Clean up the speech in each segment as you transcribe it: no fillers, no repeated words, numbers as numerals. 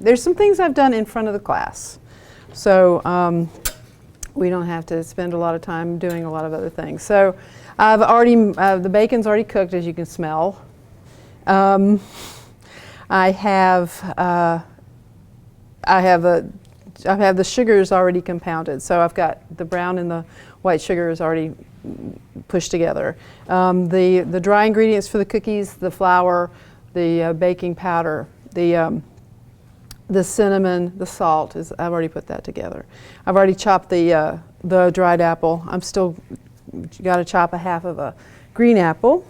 there's some things I've done in front of the class. So we don't have to spend a lot of time doing a lot of other things. So I've already, the bacon's already cooked, as you can smell. I have the sugars already compounded. So I've got the brown and the white sugars already pushed together. The dry ingredients for the cookies, the flour, the baking powder, the cinnamon, the salt, I've already put that together. I've already chopped the dried apple. I'm still got to chop a half of a green apple,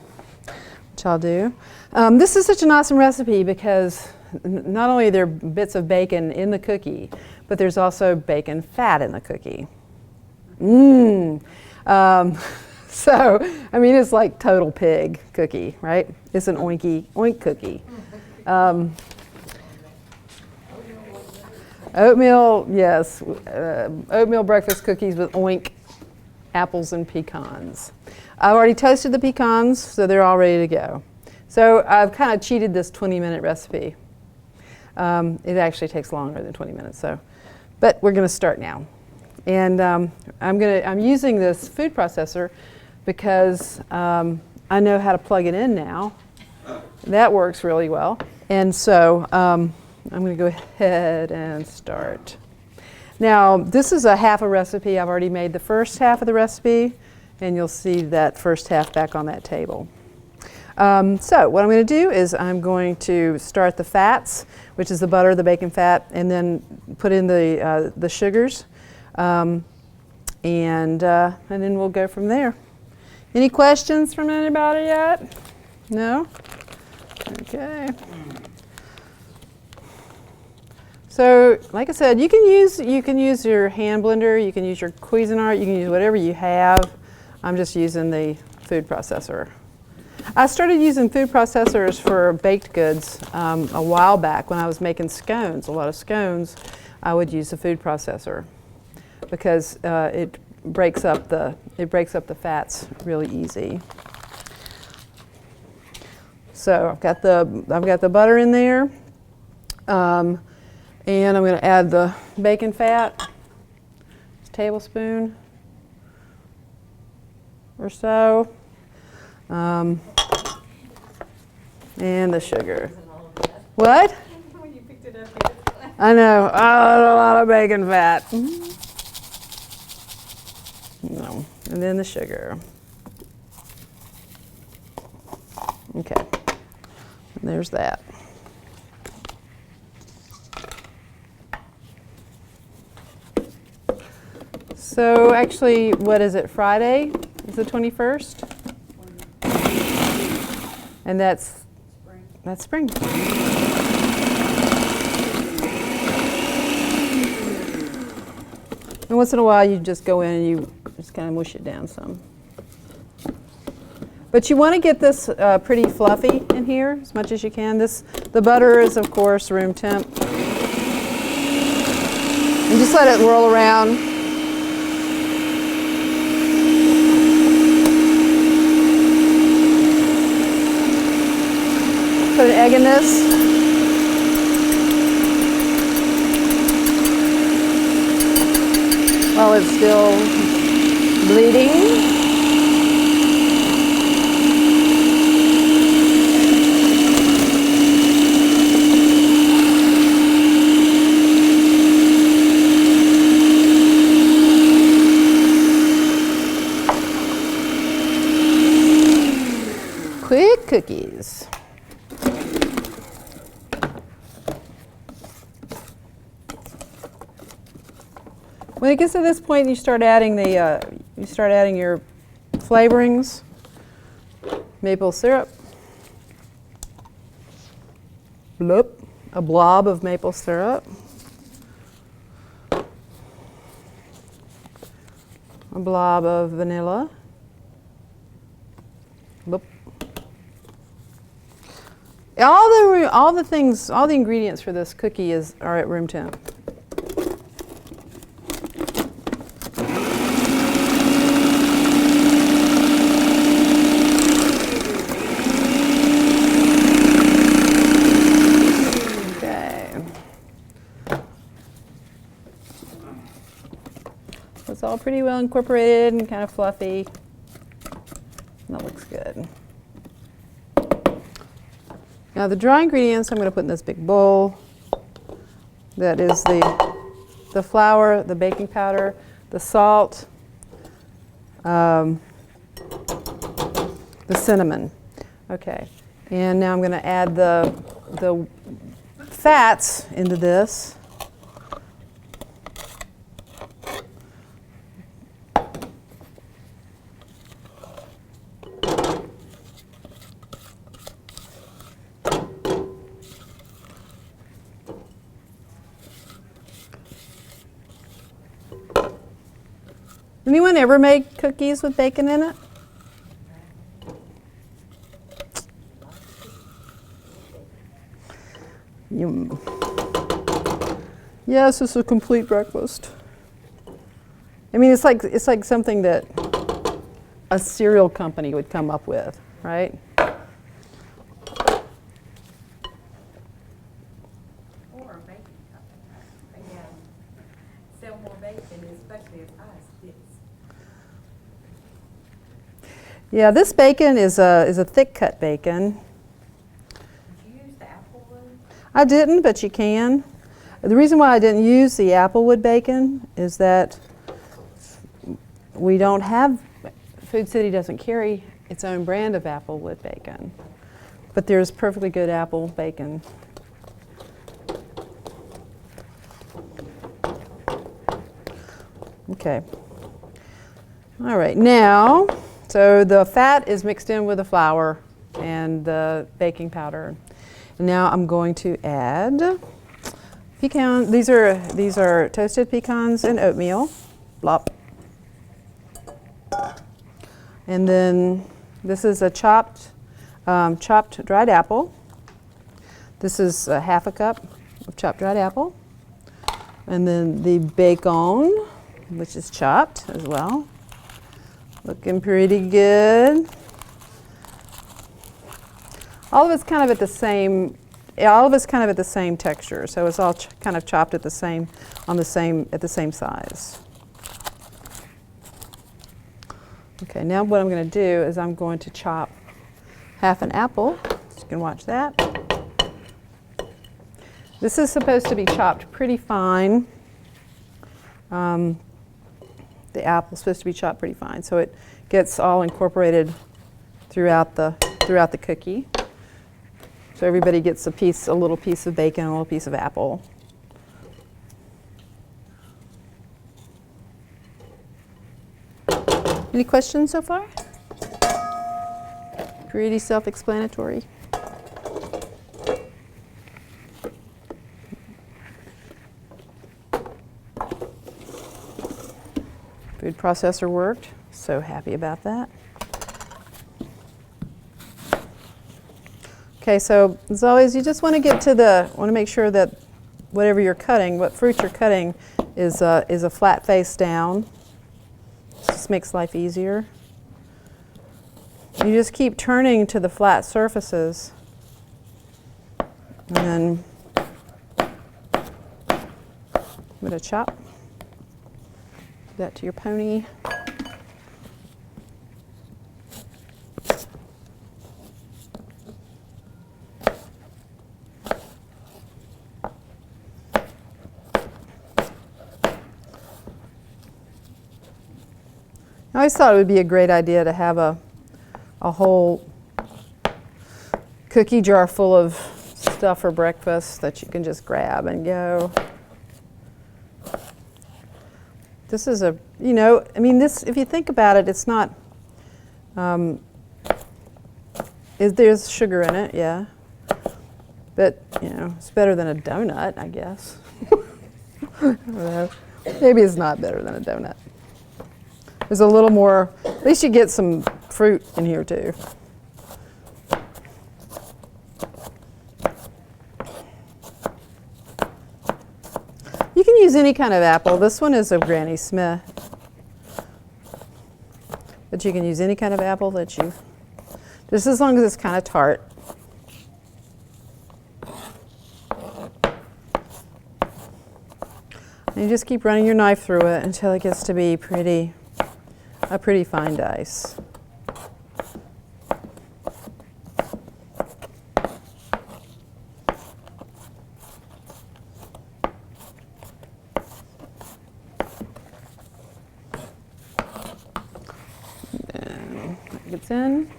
which I'll do. This is such an awesome recipe because not only are there bits of bacon in the cookie, but there's also bacon fat in the cookie. So, I mean, it's like total pig cookie, right? It's an oink cookie. Oatmeal, yes. Oatmeal breakfast cookies with oink apples and pecans. I've already toasted the pecans, so they're all ready to go. So I've kind of cheated this 20-minute recipe. It actually takes longer than 20 minutes, but we're going to start now. And I'm using this food processor because I know how to plug it in now. That works really well. And so I'm going to go ahead and start. Now, this is a half a recipe. I've already made the first half of the recipe, and you'll see that first half back on that table. So what I'm going to do is I'm going to start the fats, which is the butter, the bacon fat, and then put in the sugars, and then we'll go from there. Any questions from anybody yet? No? Okay. So, like I said, you can use your hand blender, you can use your Cuisinart, you can use whatever you have. I'm just using the food processor. I started using food processors for baked goods a while back when I was making scones. A lot of scones, I would use the food processor because it breaks up the fats really easy. So I've got the butter in there. And I'm going to add the bacon fat, a tablespoon or so, and the sugar. What? When you picked it up, I know, a lot of bacon fat. No. And then the sugar. Okay, and there's that. So actually, what is it, Friday is the 21st? And that's spring. And once in a while, you just go in and you just kind of mush it down some. But you want to get this pretty fluffy in here as much as you can. The butter is, of course, room temp. And just let it whirl around. Put an egg in this. While it's still bleeding. Quick cookies. When it gets to this point, you start adding your flavorings, maple syrup, a blob of maple syrup, a blob of vanilla, all the ingredients for this cookie are at room temp. all pretty well incorporated and kind of fluffy. That looks good. Now the dry ingredients I'm going to put in this big bowl. That is the flour, the baking powder, the salt, the cinnamon. Okay, and now I'm going to add the fats into this. Anyone ever make cookies with bacon in it? Yum. Yes, it's a complete breakfast. I mean, it's like something that a cereal company would come up with, right? Or a baking company. They sell more bacon, especially as high as this. Yeah, this bacon is a thick cut bacon. Did you use the Applewood? I didn't, but you can. The reason why I didn't use the Applewood bacon is that we don't have, Food City doesn't carry its own brand of Applewood bacon. But there's perfectly good apple bacon. Okay. All right, now, so the fat is mixed in with the flour and the baking powder. And now I'm going to add pecan. These are toasted pecans and oatmeal. Blop. And then this is a chopped dried apple. This is a half a cup of chopped dried apple. And then the bacon, which is chopped as well. Looking pretty good. All of it's kind of at the same texture, so it's all kind of chopped at the same size. Okay, now what I'm going to do is I'm going to chop half an apple. You can watch that. This is supposed to be chopped pretty fine. The apple's supposed to be chopped pretty fine, so it gets all incorporated throughout the cookie. So everybody gets a little piece of bacon, a little piece of apple. Any questions so far? Pretty self-explanatory. Food processor worked. So happy about that. Okay, so as always, you just want to make sure that whatever you're cutting, what fruit you're cutting, is a flat face down. This makes life easier. You just keep turning to the flat surfaces, and then I'm going to chop that to your pony. I always thought it would be a great idea to have a whole cookie jar full of stuff for breakfast that you can just grab and go. This is this, if you think about it, it's not, there's sugar in it, yeah. But, it's better than a donut, I guess. I don't know. Maybe it's not better than a donut. There's a little more, at least you get some fruit in here too. You can use any kind of apple. This one is a Granny Smith. But you can use any kind of apple just as long as it's kind of tart. And you just keep running your knife through it until it gets to be a pretty fine dice. Then that gets in.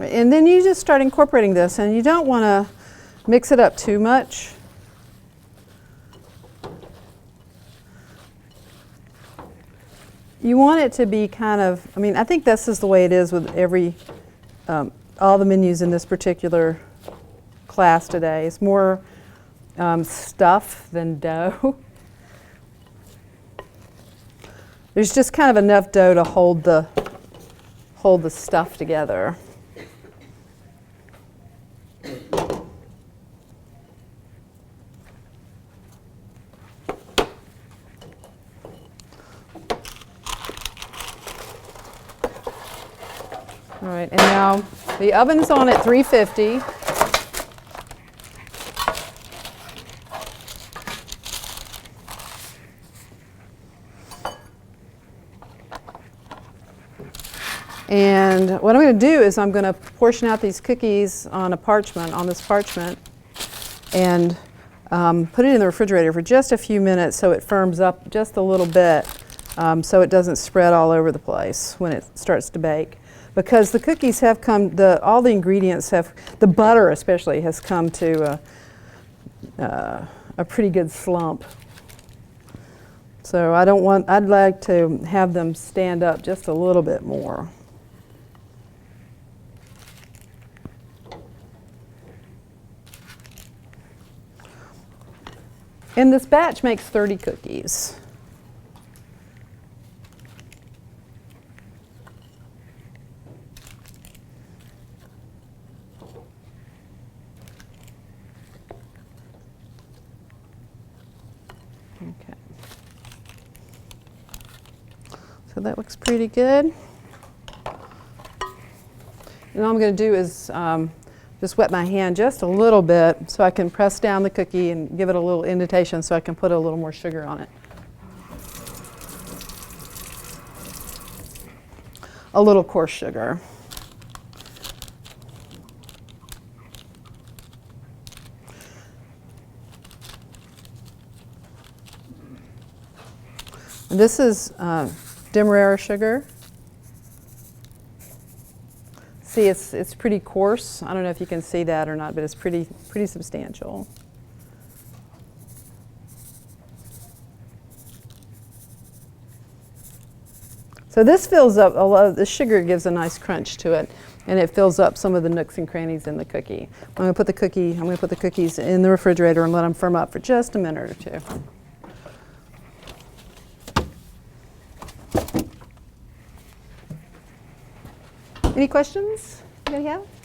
And then you just start incorporating this, and you don't want to mix it up too much. You want it to be kind of, I mean, I think this is the way it is with all the menus in this particular class today. It's more stuff than dough. There's just kind of enough dough to hold the stuff together. All right, and now the oven's on at 350. And what I'm going to do is I'm going to portion out these cookies on this parchment, and put it in the refrigerator for just a few minutes so it firms up just a little bit, so it doesn't spread all over the place when it starts to bake. Because the cookies have come, all the ingredients have, the butter especially has come to a pretty good slump. So I'd like to have them stand up just a little bit more. And this batch makes 30 cookies. Okay. So that looks pretty good. And all I'm going to do is just wet my hand just a little bit so I can press down the cookie and give it a little indentation so I can put a little more sugar on it. A little coarse sugar. And this is demerara sugar. See, it's pretty coarse. I don't know if you can see that or not, but it's pretty substantial. So this fills up a lot. The sugar gives a nice crunch to it, and it fills up some of the nooks and crannies in the cookie. I'm going to put the cookies in the refrigerator and let them firm up for just a minute or two. Any questions anybody have?